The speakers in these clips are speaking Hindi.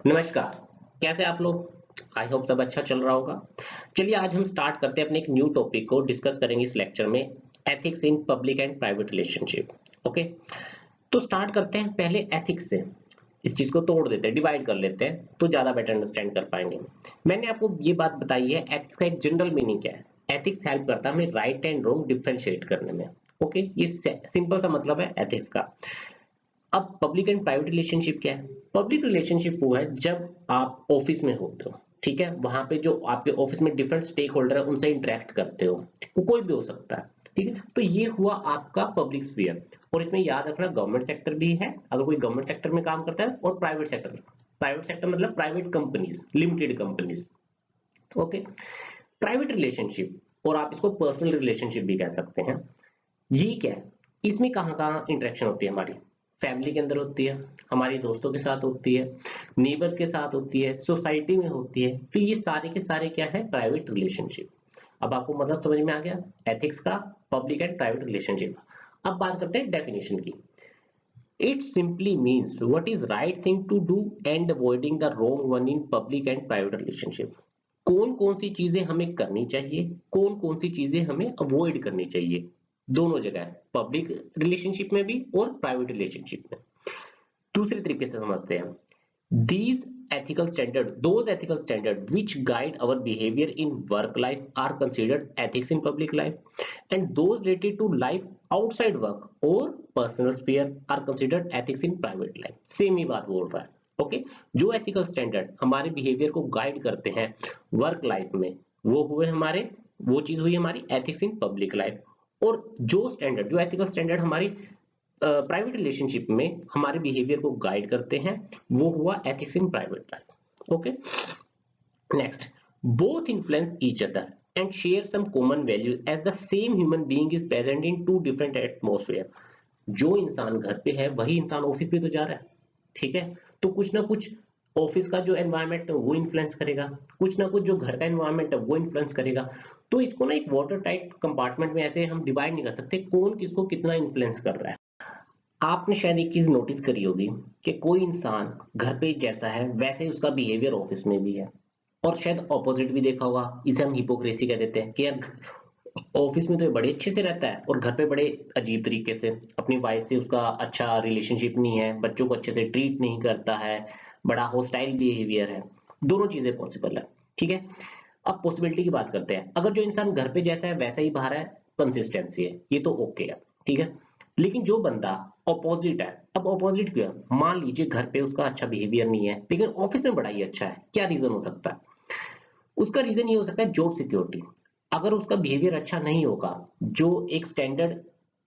नमस्कार। कैसे आप लोग? आई होप सब अच्छा चल रहा होगा। चलिए आज हम स्टार्ट करते हैं अपने एक न्यू टॉपिक को डिस्कस करेंगे इस लेक्चर में। Ethics in public and private relationship. Okay, तो स्टार्ट करते हैं पहले एथिक्स से। इस चीज को तोड़ देते हैं, डिवाइड कर लेते हैं तो ज्यादा बेटर अंडरस्टैंड कर पाएंगे। मैंने आपको ये बात बताई है एथिक्स का एक जनरल मीनिंग क्या है। एथिक्स हेल्प करता है हमें राइट एंड रॉन्ग डिफरेंशिएट करने में। ओके, ये सिंपल सा मतलब है एथिक्स का। अब पब्लिक एंड प्राइवेट रिलेशनशिप क्या है? पब्लिक रिलेशनशिप वो है जब आप ऑफिस में होते हो, ठीक है, वहां पे जो आपके ऑफिस में डिफरेंट स्टेक होल्डर है उनसे इंटरेक्ट करते हो, वो कोई भी हो सकता है, ठीक है। तो ये हुआ आपका पब्लिक स्फीयर। और इसमें याद रखना गवर्नमेंट सेक्टर भी है, अगर कोई गवर्नमेंट सेक्टर में काम करता है, और प्राइवेट सेक्टर। प्राइवेट सेक्टर मतलब private companies, limited companies. Okay, private relationship और आप इसको पर्सनल रिलेशनशिप भी कह सकते हैं। ये क्या है? इसमें कहाँ कहाँ इंटरेक्शन होती है हमारी? फैमिली के अंदर होती है, हमारे दोस्तों के साथ होती है, नेबर्स के साथ होती है, सोसाइटी में होती है। तो ये सारे के सारे क्या है? Private relationship. अब आपको मतलब समझ में आ गया एथिक्स का, पब्लिक एंड प्राइवेट रिलेशनशिप। अब बात करते हैं डेफिनेशन की। It simply means what is right thing to do and avoiding the wrong one in public and private relationship. कौन कौन सी चीजें हमें करनी चाहिए, कौन कौन सी चीजें हमें अवॉइड करनी चाहिए, दोनों जगह है, पब्लिक रिलेशनशिप में भी और प्राइवेट रिलेशनशिप में। दूसरे तरीके से समझते हैं, these ethical standard those ethical standard which guide our behavior in work life are considered ethics in public life, and those related to life outside work or personal sphere are considered ethics in private life। Same ही बात बोल रहा है। ओके, जो एथिकल स्टैंडर्ड हमारे बिहेवियर को गाइड करते हैं वर्क लाइफ में, वो हुए हमारे, वो चीज हुई हमारी एथिक्स इन पब्लिक लाइफ। और जो स्टैंडर्ड, जो एथिकल स्टैंडर्ड हमारी प्राइवेट रिलेशनशिप में हमारे बिहेवियर को गाइड करते हैं, वो हुआ ethics in private life. Okay, next, both influence each other and share some common value as the same human being is present in two different atmosphere. जो इंसान घर पे है वही इंसान ऑफिस भी तो जा रहा है, ठीक है। तो कुछ ना कुछ ऑफिस का जो एनवायरनमेंट है वो इन्फ्लुएंस करेगा, कुछ ना कुछ जो घर का एनवायरनमेंट है वो इन्फ्लुएंस करेगा। तो इसको ना एक वाटर टाइट कंपार्टमेंट में ऐसे हम डिवाइड नहीं कर सकते कौन किसको कितना इन्फ्लुएंस कर रहा है। आपने शायद एक चीज नोटिस करी होगी कि कोई इंसान घर पे जैसा है वैसे ही उसका बिहेवियर ऑफिस में भी है। और शायद ऑपोजिट भी देखा होगा, इसे हम हिपोक्रेसी कह देते हैं कि यार ऑफिस में तो ये बड़े अच्छे से रहता है और घर पे बड़े अजीब तरीके से, अपनी वाइफ से उसका अच्छा रिलेशनशिप नहीं है, बच्चों को अच्छे से ट्रीट नहीं करता है, बड़ा हॉस्टाइल बिहेवियर है। दोनों चीजें पॉसिबल है, ठीक है। अब पॉसिबिलिटी की बात करते हैं, अगर जो इंसान घर पे जैसा है वैसा ही बाहर है, कंसिस्टेंसी है, ये तो ओके है, ठीक है। लेकिन जो बंदा ऑपोजिट है, अब ऑपोजिट क्यों है? मान लीजिए घर पे उसका अच्छा बिहेवियर नहीं है लेकिन ऑफिस में बड़ा ही अच्छा है, क्या रीजन हो सकता है? उसका रीजन ये हो सकता है जॉब सिक्योरिटी। अगर उसका बिहेवियर अच्छा नहीं होगा, जो एक स्टैंडर्ड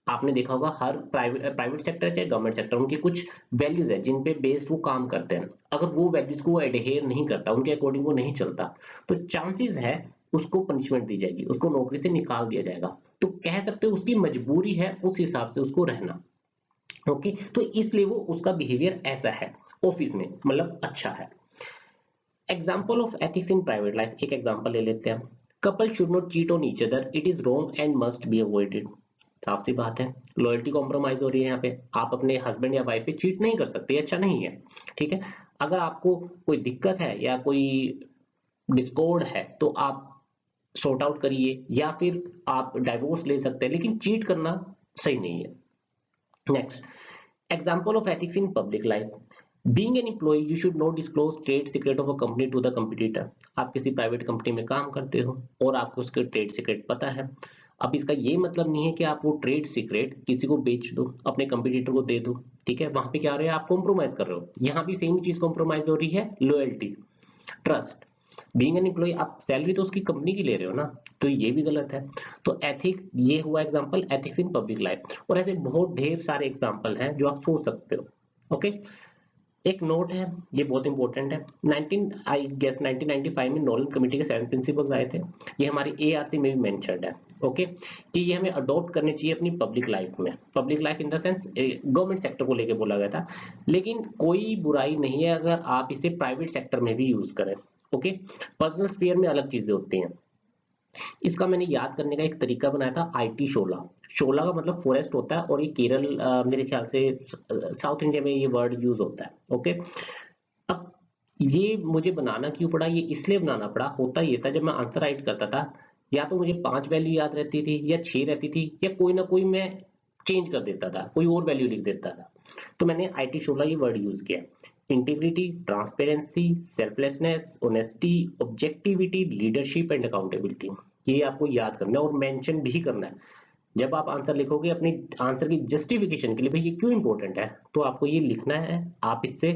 आपने देखा होगा हर प्राइवेट प्राइवेट सेक्टर चाहे गवर्नमेंट सेक्टर, उनकी कुछ वैल्यूज है जिन पे बेस्ड वो काम करते हैं, अगर वो वैल्यूज को एडहेयर नहीं करता, उनके अकॉर्डिंग वो नहीं चलता, तो चांसेस है उसको पनिशमेंट दी जाएगी, उसको नौकरी से निकाल दिया जाएगा। तो कह सकते हो उसकी मजबूरी है उस हिसाब से उसको रहना। ओके, तो इसलिए वो उसका बिहेवियर ऐसा है ऑफिस में, मतलब अच्छा है। Example of ethics in private life, एक एग्जाम्पल ले लेते हैं। Couple should not cheat on each other, it is wrong and must be avoided. साफ सी बात है, लॉयल्टी कॉम्प्रोमाइज हो रही है यहाँ पे। आप अपने हस्बैंड या वाइफ पे चीट नहीं कर सकते, अच्छा नहीं है, ठीक है। अगर आपको कोई दिक्कत है या कोई डिस्कॉर्ड है तो आप सॉर्ट आउट करिए, या फिर आप डाइवोर्स ले सकते हैं, लेकिन चीट करना सही नहीं है। Next, example of ethics in public life, being an employee you should not disclose trade secret of a company to the competitor। आप किसी प्राइवेट कंपनी में काम करते हो और आपको उसके ट्रेड सीक्रेट पता है। अब इसका ये मतलब नहीं है कि आप वो ट्रेड सीक्रेट किसी को बेच दो, अपने कंपटीटर को दे दो, ठीक है। वहां पे क्या हो रहा है? आप कॉम्प्रोमाइज कर रहे हो। यहाँ भी सेम चीज कॉम्प्रोमाइज हो रही है, loyalty, trust. Being an employ, आप सैलरी तो उसकी कंपनी की ले रहे हो ना, तो ये भी गलत है। तो एथिक्स, ये हुआ example ethics in public life. और ऐसे बहुत ढेर सारे एग्जांपल हैं जो आप सोच सकते हो। ओके, एक नोट है, ये बहुत इंपॉर्टेंट है। 1995 में नोलन कमेटी के 7 प्रिंसिपल्स आए थे, ये हमारी एआरसी में भी मेंशन्ड है। ओके, कि ये हमें अडॉप्ट करने चाहिए अपनी पब्लिक लाइफ में। Public life in the sense government sector को लेके बोला गया था, लेकिन कोई बुराई नहीं है अगर आप इसे प्राइवेट सेक्टर में भी यूज करें। ओके, पर्सनल स्फीयर में अलग चीजें होती हैं। इसका मैंने याद करने का एक तरीका बनाया था, आईटी शोला। शोला का मतलब फॉरेस्ट होता है, और ये केरल मेरे ख्याल से साउथ इंडिया में ये वर्ड यूज होता है। ओके, अब ये मुझे बनाना क्यों पड़ा, ये इसलिए बनाना पड़ा, होता ये था जब मैं आंसर राइट करता था, या तो मुझे 5 वैल्यू याद रहती थी या 6 रहती थी, या कोई ना कोई मैं चेंज कर देता था, कोई और वैल्यू लिख देता था। तो मैंने आईटी शोला ये वर्ड यूज किया, integrity, transparency, selflessness, honesty, objectivity, leadership and accountability. ये आपको याद करना है और मेंशन भी करना है। जब आप आंसर लिखोगे अपने आंसर की जस्टिफिकेशन के लिए, भाई ये क्यों इंपॉर्टेंट है, तो आपको ये लिखना है। आप इससे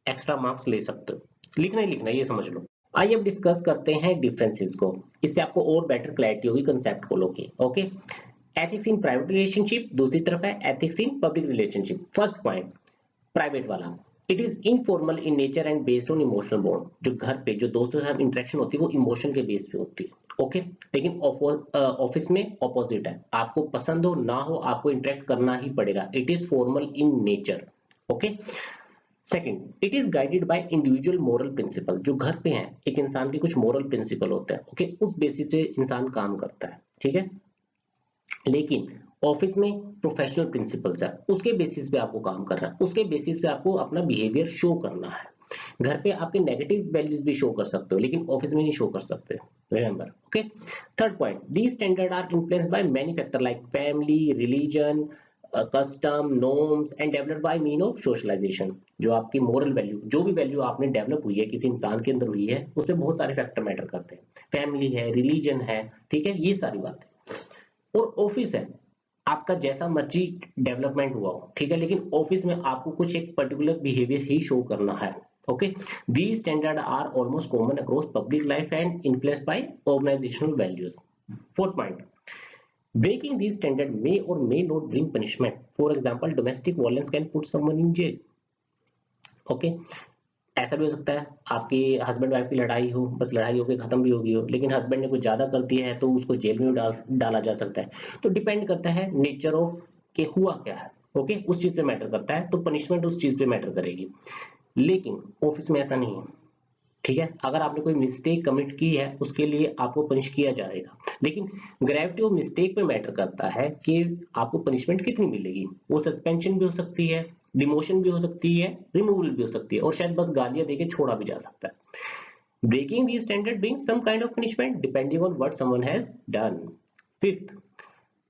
एक्स्ट्रा मार्क्स ले सकते हो, लिखना ही लिखना है, ये समझ लो। आइए अब डिस्कस करते हैं डिफरेंसेस को, इससे आपको और बेटर क्लैरिटी होगी कंसेप्ट को लेके। Okay, ethics in private relationship, दूसरी तरफ है ethics in public relationship. First point, private वाला, it is informal in nature and based on emotional bond. जो घर पे जो दोस्तों के साथ इंटरेक्शन होती है वो इमोशन के बेस पे होती है। ओके, लेकिन ऑफिस में ऑपोजिट है, आपको पसंद हो ना हो आपको इंटरेक्ट करना ही पड़ेगा। It is formal in nature. Okay, second, it is guided by individual moral principle. जो घर पे हैं एक इंसान के कुछ मोरल प्रिंसिपल होते हैं, ओके, उस बेसिस पे इंसान काम करता है, ठीक है। लेकिन ऑफिस में प्रोफेशनल प्रिंसिपल्स है, उसके बेसिस पे आपको काम करना है, उसके बेसिस पे आपको अपना बिहेवियर शो करना है। घर पे आपके नेगेटिव वैल्यूज भी शो कर सकते हो, लेकिन ऑफिस में नहीं शो कर सकते, remember. Okay, third point, these standard are influenced by many factor like family, religion, custom, norms and developed by mean of socialisation. जो आपकी मोरल वैल्यू, जो भी वैल्यू आपने डेवलप हुई है किसी इंसान के अंदर हुई है, उसमें बहुत सारे फैक्टर मैटर करते हैं। फैमिली है, रिलीजन है, ठीक है, ये सारी बातें। और ऑफिस है, आपका जैसा मर्जी डेवलपमेंट हुआ हो, ठीक है, लेकिन ऑफिस में आपको कुछ एक पर्टिकुलर बिहेवियर ही शो करना है। Okay, these standards are almost common across public life and influenced by organizational values. Fourth point, breaking these standards may or may not bring punishment. For example, domestic violence can put someone in jail. Okay, ऐसा भी हो सकता है आपकी हस्बैंड वाइफ की लड़ाई हो, बस लड़ाई होकर खत्म भी होगी हो, लेकिन हस्बैंड ने कुछ ज्यादा कर दिया है तो उसको जेल में भी डाला जा सकता है। तो डिपेंड करता है नेचर ऑफ के हुआ क्या है। ओके, उस चीज पे मैटर करता है, तो पनिशमेंट उस चीज पे मैटर करेगी। लेकिन ऑफिस में ऐसा नहीं है, ठीक है। अगर आपने कोई मिस्टेक कमिट की है उसके लिए आपको पनिश किया जाएगा, लेकिन ग्रेविटी ऑफ मिस्टेक पे मैटर करता है कि आपको पनिशमेंट कितनी मिलेगी। वो सस्पेंशन भी हो सकती है, डिमोशन भी हो सकती है, रिमूवल भी हो सकती है, और शायद बस गालियां देके छोड़ा भी जा सकता है। Breaking the standard brings some kind of punishment depending on what someone has done. Fifth,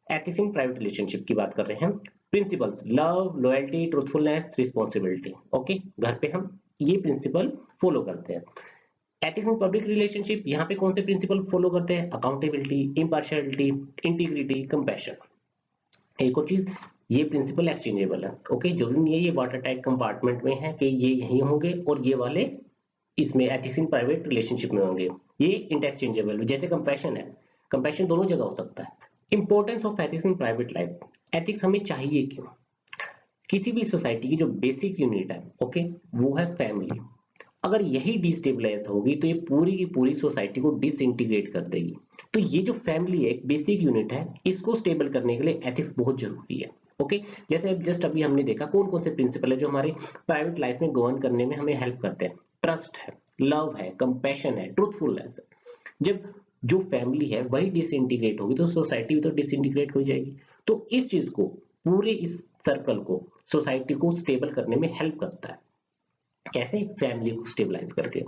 ethics in private relationship की बात कर रहे हैं। Principles, love, loyalty, truthfulness, responsibility. Okay, घर पे हम ये प्रिंसिपल फॉलो करते हैं। एथिक्स इन पब्लिक रिलेशनशिप, यहाँ पे कौन से प्रिंसिपल फॉलो करते हैं? Accountability, impartiality, integrity, compassion. एक और चीज, ये प्रिंसिपल एक्सचेंजेबल है। ओके, जरूरी नहीं है ये वाटर टाइट कंपार्टमेंट में है कि ये यहीं होंगे और ये वाले इसमें एथिक्स इन प्राइवेट रिलेशनशिप में होंगे, ये इंटरचेंजेबल है। जैसे कंपैशन है, कंपैशन दोनों जगह हो सकता है। Importance of ethics in private life, ethics हमें चाहिए क्यों? किसी भी सोसाइटी की जो बेसिक यूनिट है, ओके, वो है फैमिली। अगर यही डिस्टेबलाइज होगी तो ये पूरी की पूरी सोसाइटी को डिसइंटीग्रेट कर देगी। तो ये जो फैमिली है, एक बेसिक यूनिट है, इसको स्टेबल करने के लिए एथिक्स बहुत जरूरी है। ओके, जैसे जस्ट अभी हमने देखा कौन कौन से प्रिंसिपल है जो हमारे प्राइवेट लाइफ में गवर्न करने में हमें हेल्प करते हैं। ट्रस्ट है, लव है, कंपैशन है, ट्रूथफुलनेस है। जब जो फैमिली है वही डिसइंटीग्रेट होगी तो सोसाइटी भी तो डिसइंटीग्रेट हो जाएगी। तो इस चीज को, पूरे इस सर्कल को, सोसाइटी को स्टेबल करने में हेल्प करता है। कैसे? फैमिली को स्टेबलाइज करके।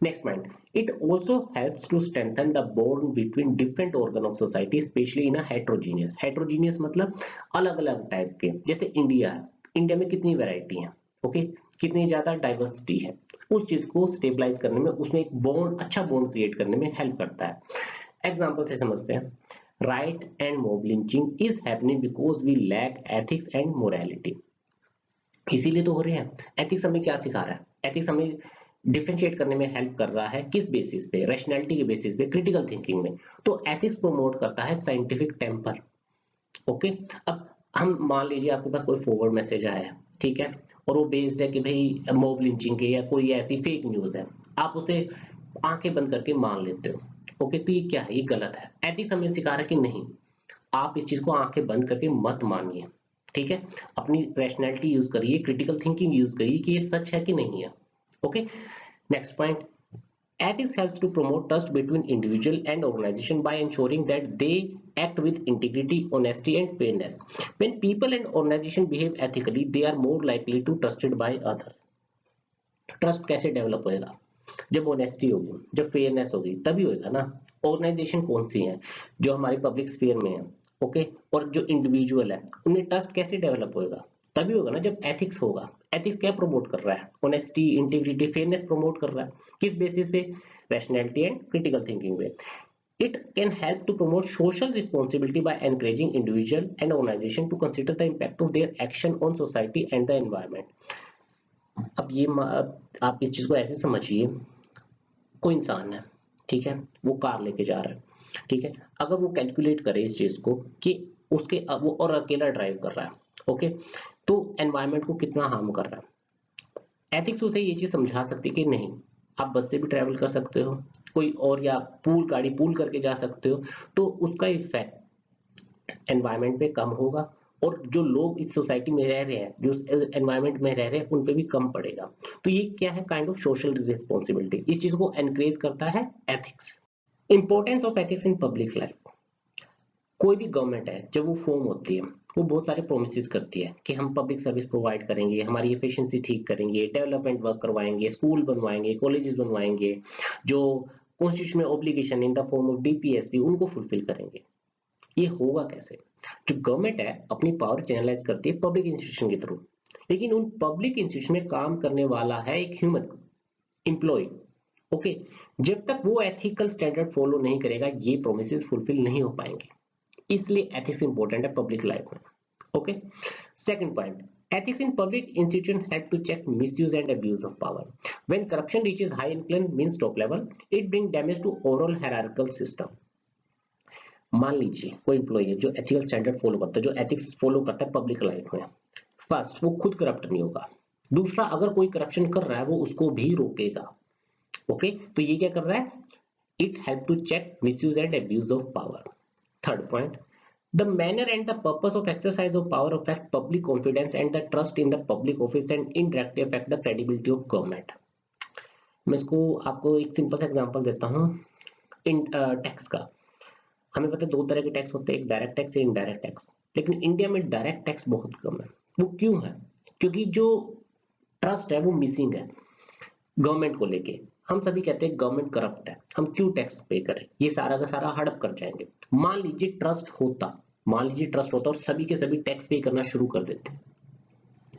Next point, it also helps to strengthen the bond between different organ of society, specially in a heterogeneous. Heterogeneous मतलब अलग अलग टाइप के। जैसे इंडिया है, इंडिया में कितनी वैरायटी है, ओके, कितनी ज्यादा डाइवर्सिटी है। उस चीज को स्टेबलाइज करने में, उसमें एक बॉन्ड, अच्छा बॉन्ड क्रिएट करने में हेल्प करता है। एग्जाम्पल से समझते हैं। Right and mob lynching is happening because we lack ethics and morality. इसीलिए तो हो रहे हैं। एथिक्स हमें क्या सिखा रहा है? एथिक्स हमें डिफरेंशिएट करने में हेल्प कर रहा है, किस बेसिस पे? रैशनैलिटी के बेसिस पे, क्रिटिकल थिंकिंग में। तो एथिक्स प्रमोट करता है साइंटिफिक टेम्पर। ओके, अब हम मान लीजिए आपके पास कोई फॉरवर्ड मैसेज आया है, ठीक है, और वो बेस्ड है कि भाई मॉब लिंचिंग के या कोई ऐसी फेक न्यूज है, आप उसे आंखें बंद करके मान लेते हो। ओके, तो ये क्या है? ये गलत है। एथिक्स हमें सिखा रहा है कि नहीं, आप इस चीज को आंखें बंद करके मत मानिए, ठीक है, अपनी रैशनैलिटी यूज करिए, क्रिटिकल थिंकिंग यूज करिए कि ये सच है कि नहीं है। Okay, next point, ethics helps to promote trust between individual and organization by ensuring that they act with integrity, honesty and fairness. When people and organization behave ethically, they are more likely to trusted by others. Trust कैसे डेवलप होएगा? जब ऑनेस्टी होगी, जब फेयरनेस होगी, तभी होएगा ना। ऑर्गेनाइजेशन कौन सी है जो हमारी पब्लिक स्फीयर में है, ओके, और जो इंडिविजुअल है उनमें ट्रस्ट कैसे डेवलप होएगा? तभी होगा ना जब एथिक्स होगा। एथिक्स क्या प्रमोट कर रहा है? ऑनेस्टी, इंटीग्रिटी, फेयरनेस प्रमोट कर रहा है। किस बेसिस पे? रैशनैलिटी एंड क्रिटिकल थिंकिंग पे। It can help to promote social responsibility by encouraging individual and organization to consider the impact of their action on society and the environment. अब ये आप इस चीज को ऐसे समझिए, कोई इंसान है, ठीक है, वो कार लेके जा रहा है, ठीक है, अगर वो कैलकुलेट करे इस चीज को कि उसके वो और अकेला ड्राइव कर रहा है, ओके, तो एनवायरमेंट को कितना हार्म कर रहा है। एथिक्स उसे ये चीज समझा सकती है कि नहीं, आप बस से भी ट्रैवल कर सकते हो, कोई और, या गाड़ी पूल करके जा सकते हो, तो उसका इफेक्ट एनवायरमेंट पे कम होगा, और जो लोग इस सोसाइटी में रह रहे हैं, जो एनवायरमेंट में रह रहे हैं, उन पे भी कम पड़ेगा। तो ये क्या है? Kind of social responsibility. इस चीज को एनकरेज करता है ethics. Importance of ethics in public life. कोई भी गवर्नमेंट है जब वो फॉर्म होती है, वो बहुत सारे प्रोमिसेस करती है कि हम पब्लिक सर्विस प्रोवाइड करेंगे, हमारी एफिशिएंसी ठीक करेंगे, डेवलपमेंट वर्क करवाएंगे, स्कूल बनवाएंगे, कॉलेजेस बनवाएंगे, जो कॉन्स्टिट्यूशन में obligation in the form of DPSP उनको फुलफिल करेंगे। ये होगा कैसे? जो गवर्नमेंट है अपनी पावर चैनलाइज करती है पब्लिक इंस्टीट्यूशन के थ्रू, लेकिन उन पब्लिक इंस्टीट्यूशन में काम करने वाला है एक ह्यूमन एम्प्लॉय, ओके। जब तक वो एथिकल स्टैंडर्ड फॉलो नहीं करेगा, ये प्रोमिसेस फुलफिल नहीं हो पाएंगे। इसलिए एथिक्स इंपॉर्टेंट है पब्लिक लाइफ में, okay. Second point, ethics in public institution help to check misuse and abuse of power. When corruption reaches high incline means top level, it brings damage to overall hierarchical system. मान लीजिए कोई एम्प्लॉय है जो एथिकल स्टैंडर्ड फॉलो करता है, जो एथिक्स फॉलो करता है पब्लिक लाइफ में, फर्स्ट वो खुद करप्ट नहीं होगा, दूसरा अगर कोई करप्शन कर रहा है वो उसको भी रोकेगा, ओके। तो ये क्या कर रहा है? It help to check misuse and abuse of power. Third point, the manner and the purpose of exercise of power affect public confidence and the trust in the public office and indirectly affect the credibility of government. मैं इसको आपको एक सिंपल सा एग्जांपल देता हूँ इन टैक्स का। हमें पता है दो तरह के टैक्स होते हैं, एक डायरेक्ट टैक्स, एक इनडायरेक्ट टैक्स। लेकिन इंडिया में डायरेक्ट टैक्स बहुत कम है। वो क्यों है? क्योंकि जो ट्रस्ट है वो मिसिंग है गवर्नमेंट को लेके। हम सभी कहते हैं गवर्नमेंट करप्ट है, हम क्यों टैक्स पे करें, ये सारा का सारा हड़प कर जाएंगे। मान लीजिए ट्रस्ट होता, और सभी के सभी टैक्स पे करना शुरू कर देते,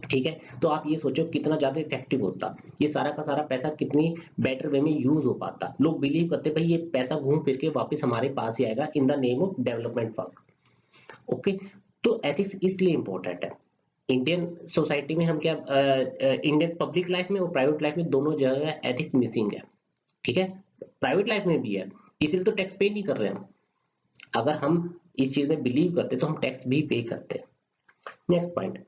ठीक है, तो आप ये सोचो कितना ज्यादा इफेक्टिव होता, ये सारा का सारा पैसा कितनी बेटर वे में यूज हो पाता। लोग बिलीव करते भाई ये पैसा घूम फिर के वापस हमारे पास ही आएगा in the name of development work, okay. तो एथिक्स इसलिए इंपॉर्टेंट है। इंडियन सोसाइटी में हम क्या, इंडियन पब्लिक लाइफ में और प्राइवेट लाइफ में दोनों जगह एथिक्स मिसिंग है, ठीक है। प्राइवेट लाइफ में भी है, इसलिए तो टैक्स पे नहीं कर रहे हम। अगर हम इस चीज में बिलीव करते तो हम टैक्स भी पे करते। Next point,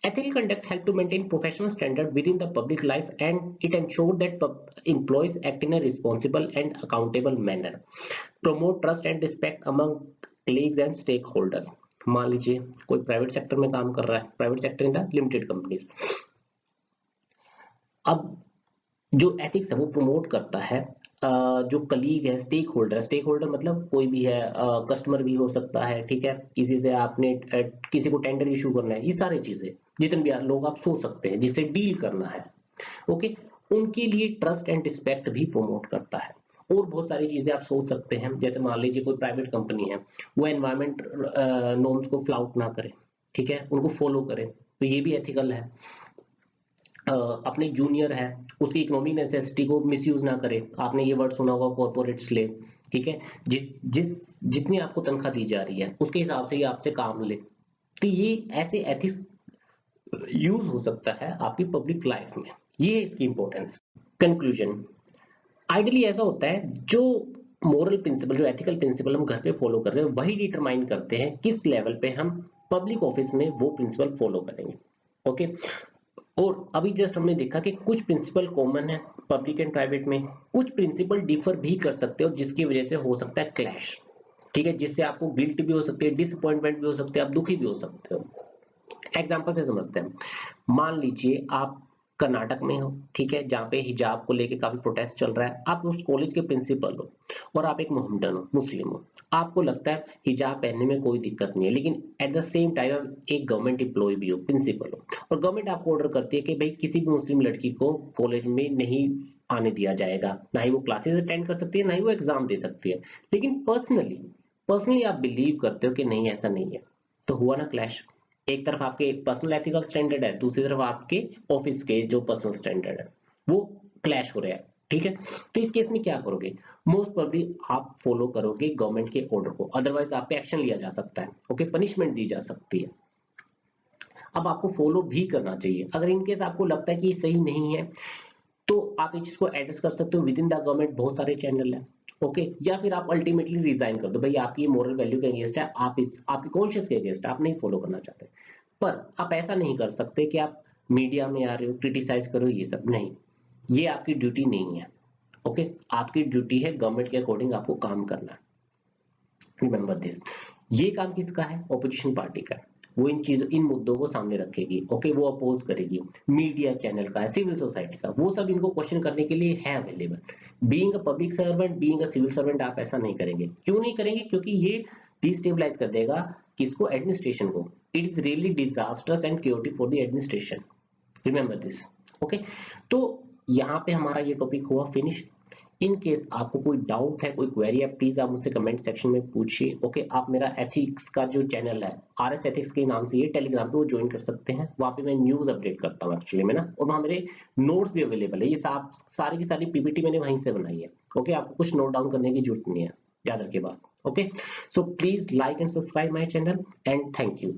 ethical conduct help to maintain professional standard within the public life and it ensure that employees act in a responsible and accountable manner, promote trust and respect among colleagues and stakeholders. मान लीजिए कोई प्राइवेट सेक्टर में काम कर रहा है, private sector in the limited companies. अब जो एथिक्स है वो प्रमोट करता है जो कलीग है, स्टेक होल्डर मतलब कोई भी है, कस्टमर भी हो सकता है, ठीक है, किसी से आपने किसी को टेंडर इशू करना है, ये सारी चीजें जितने भी लोग आप सोच सकते हैं जिससे डील करना है, ओके, उनके लिए ट्रस्ट एंड रिस्पेक्ट भी प्रमोट करता है। और बहुत सारी चीजें आप सोच सकते हैं, जैसे मान लीजिए कोई प्राइवेट कंपनी है, वो एनवायरमेंट नॉर्म्स को फ्लाउट ना करे, ठीक है, उनको फॉलो करे, तो ये भी एथिकल है। अपने जूनियर है उसकी इकोनॉमिक नेसेसिटी को मिसयूज ना करे। आपने ये वर्ड सुना होगा कॉर्पोरेट स्लेव, ठीक है, जितनी आपको तनख्वाह दी जा रही है उसके हिसाब से ही आपसे काम ले। तो ये ऐसे एथिक्स यूज हो सकता है आपकी पब्लिक लाइफ में, ये है इसकी इंपॉर्टेंस। कंक्लूजन, आइडियली ऐसा होता है जो मोरल प्रिंसिपल, जो एथिकल प्रिंसिपल हम घर पे फॉलो कर रहे हैं वही डिटरमाइन करते हैं किस लेवल पे हम पब्लिक ऑफिस में वो प्रिंसिपल फॉलो करेंगे, ओके। और अभी जस्ट हमने देखा कि कुछ प्रिंसिपल कॉमन है पब्लिक एंड प्राइवेट में, कुछ प्रिंसिपल डिफर भी कर सकते हो जिसकी वजह से हो सकता है क्लैश, ठीक है, जिससे आपको गिल्ट भी हो सकती है, डिसअपॉइंटमेंट भी हो सकते हैं, आप दुखी भी हो सकते हो। एग्जांपल से समझते हैं। मान लीजिए आप कर्नाटक में हो, ठीक है, जहाँ पे हिजाब को लेके काफी प्रोटेस्ट चल रहा है, आप उस कॉलेज के प्रिंसिपल हो और आप एक मोहम्मदन हो, मुस्लिम हो, आपको लगता है हिजाब पहनने में कोई दिक्कत नहीं है, लेकिन एट द सेम टाइम आप एक गवर्नमेंट एम्प्लॉय भी हो, प्रिंसिपल हो, और गवर्नमेंट आपको ऑर्डर करती है कि भाई किसी भी मुस्लिम लड़की को कॉलेज में नहीं आने दिया जाएगा, ना ही वो क्लासेस अटेंड कर सकती है, ना ही वो एग्जाम दे सकती है, लेकिन पर्सनली आप बिलीव करते हो कि नहीं ऐसा नहीं है, तो हुआ ना क्लैश। एक तरफ आपके पर्सनल एथिकल स्टैंडर्ड है, दूसरी तरफ आपके ऑफिस के जो पर्सनल स्टैंडर्ड है, वो क्लैश हो रहा है, ठीक है। तो इस केस में क्या करोगे? मोस्ट प्रोबेबली आप फॉलो करोगे गवर्नमेंट के ऑर्डर को, अदरवाइज आप पे एक्शन लिया जा सकता है, ओके, पनिशमेंट दी जा सकती है। अब आपको फॉलो भी करना चाहिए। अगर इनकेस आपको लगता है कि सही नहीं है, तो आप इस चीज को एड्रेस कर सकते हो विद इन द गवर्नमेंट, बहुत सारे चैनल है, ओके, या फिर आप अल्टीमेटली रिजाइन कर दो, भाई आपकी ये मॉरल वैल्यू के अगेंस्ट है, आप इस आपकी कॉन्शियस के अगेंस्ट है, आप नहीं फॉलो करना चाहते। पर आप ऐसा नहीं कर सकते कि आप मीडिया में आ रहे हो, क्रिटिसाइज करो, ये सब नहीं, ये आपकी ड्यूटी नहीं है, ओके। आपकी ड्यूटी है गवर्नमेंट के अकॉर्डिंग आपको काम करना है, रिमेंबर दिस। ये काम किसका है? ऑपोजिशन पार्टी का है। वो इन चीजों, इन मुद्दों को सामने रखेगी, ओके, वो अपोज करेगी। मीडिया चैनल का है, सिविल सोसाइटी का, वो सब इनको क्वेश्चन करने के लिए है available. Being a public servant, being a civil servant, आप ऐसा नहीं करेंगे। क्यों नहीं करेंगे? क्योंकि ये डिस्टेबलाइज कर देगा किसको? एडमिनिस्ट्रेशन को। It is really disasters and chaotic for the administration, remember this, okay. तो यहाँ पे हमारा ये टॉपिक हुआ फिनिश। इन केस आपको कोई डाउट है, कोई क्वेरी है, प्लीज आप मुझसे कमेंट सेक्शन में पूछिए, ओके। आप मेरा एथिक्स का जो चैनल है, आरएस एथिक्स के नाम से, ये टेलीग्राम पे वो ज्वाइन कर सकते हैं। वहां पे मैं न्यूज अपडेट करता हूँ एक्चुअली में ना, और वहां मेरे नोट्स भी अवेलेबल है। ये सारी की सारी पीपीटी मैंने वहीं से बनाई है, ओके। आपको कुछ नोट डाउन करने की जरूरत नहीं है, याद रखिए बात, okay. So please like and subscribe my channel and thank you.